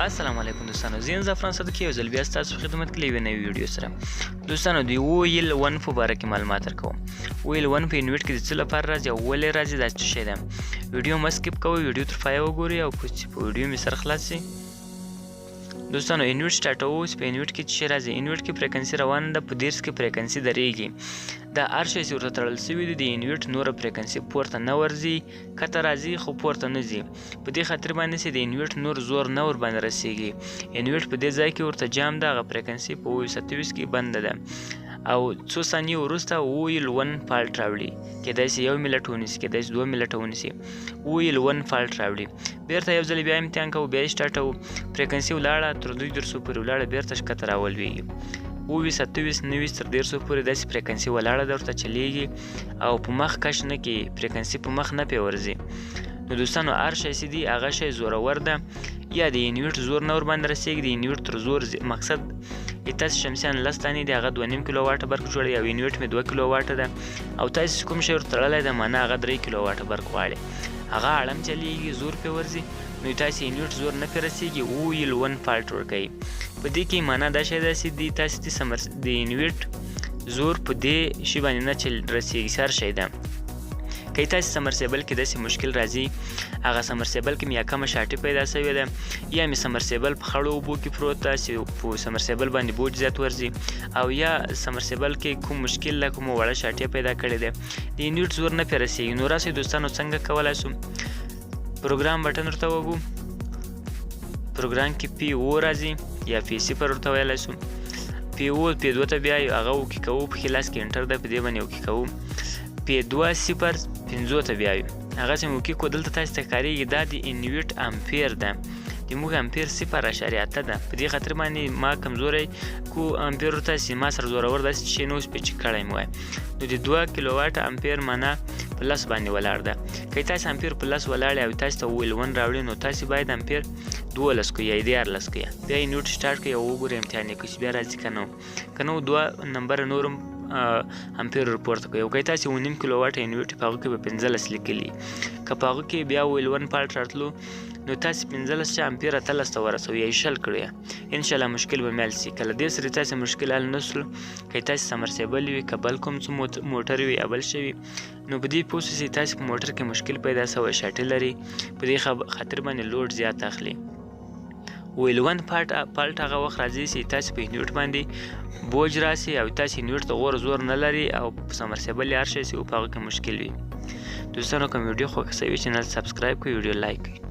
السلام علیکم دوستانو، زه یم زعفران صدقي یو ځل بیا ستاسو په خدمت کې له یوې نوې ویډیو سره. دوستانو د OEL 1 په باره کې معلومات درکوم. OEL 1 په انویټ کې د څه لپاره راځي او ولې راځي دا څه شی ده. ویډیو مه سکیپ کوئ، ویډیو تر پایه وګورئ او چې په ویډیو مې سره خلاص شي. دوستانو انویټ سټارټوو چې په انویټ کې څه شی راځي. انویټ کې فریکونسي روانه ده، په دیرس کې فریکونسي درېږي. دا هر شی چې ورته تړل سوي دي د انویټ نوره فریکونسي پورته نه ورځي، کته راځي خو پورته نه ځي. په دې خاطر باندې چې د انویټ نور زور نه ورباندې رسیږي. انویټ په دې ځای کې ورته جام ده، هغه فریکونسي په 27 کې بنده ده او څو ثانیې وروسته OEL 1 فالټ راوړي. کیدای شي 1 منټ ونیسي، کیدای شي 2 منټه ونیسي. OEL 1 فالټ راوړي. بیرته یو ځل بیا امتحان کوو، بیا یې سټارټوو. فریکونسي ولاړه تر 200 پورې ولاړه، بیرته ښکته راولویږي. 27 90 تر 150 پورې داسې فریکونسي ولاړه ده، ورته چلیږي او په مخ کش نه کوي، فریکونسي په مخ نه پې ورځي. نو دوستانو هر شی چې دي هغه شی زورور ده، یا د انویټ زور نه ورباندې رسیږي. د انویټ تر زور مقصد تاسې شمسیان 10 دانې دي، هغه 2.5 کیلو واټه برق جوړوي او انویټ مې 2 کیلو واټه ده او تاسې کوم شی ورته تړلی ده معنا هغه 3 کیلو واټه برق غواړي، هغه اړم چلیږي، زور پې ورځي. نو تاسې انویټ زور نه پې رسیږي، OEL 1 فالټ ورکوي. په دې کې معنا دا شی ده چې دی تاسې د انویټ زور په دې شي باندې نه رسیږي. هر شی ده که تاسې سمرسیبل کې داسې مشکل راځي، هغه سمرسیبل کې مې یا کمه شاټي پیدا شوې ده، یا مې سمرسیبل په خړو اوبو کې پروت ده چې په سمرسیبل باندې بوج زیات ورځي، او یا سمرسیبل کې کوم مشکل ده، کومه وړه شاټي پیدا کړې ده، د انویټ زور نه پې رسیږي. نو راسئ دوستانو څنګه کولی شو. پروګرام بټن ورته وګو. پروګرام کې PO راځي یا P0 ورته ویلی شو. P2 ته بیا هغه وکې کوو، پکې لاس کې انټر ده، په دې باندې وکې کوو. P2 0 ته بیا هغه چې مې وکې کو دلته تاسې ته ښکارېږي دا د انویټ امپیر ده، د موږ امپیر 0.8 ده. په دې خاطر باندې ما کمزوری کو امپیر ورته چې ما سره زورور داسې شی نه اوس پې چې کړی مې وای. نو د 2 کیلو واټ امپیر معنا په 10 باندې ولاړ ده. که تاسې امپیر په 10 ولاړ او تاسې ته OEL 1 راوړي، نو تاسې باید امپیر 12 کوئ یا 14 کوئ. بیا یې انویټ سټارټ کړئ او وګورئ امتحان یې کوئ چې بیا راځي که نه. که نه 2 نمبر نور امپیر ورپورته کوي. او که تاسې 1.5 کیلو واټ انویټ په هغه کې به 15 لیکلي، که په هغه کې بیا OEL 1 فالټ راتلو نو تاسې 15 امپیر 18 ته ورسوئ یا یې 20 کړئ، انشاءالله مشکل به مې حل شي. که له دې سره تاسې مشکل حل نه شو، که تاسې سمرسیبل وي، که بل کوم څه موټر وي یا بل شی وي، نو په دې پوه شئ چې تاسې په موټر کې مشکل پیدا شوی، شاټي لري، په دې خاطر باندې لوډ زیات اخلي. OEL 1 فالټ هغه وخت راځي چې تاسې په انویټ باندې بوج راسي او تاسې انویټ ته غوره زور نه لري او سمرسیبل هر شی چې په هغه کې مشکل وي. دوستانو کوم ویډیو خوښه شوي چینل سبسکرایب کړئ، ویډیو لایک کړئ.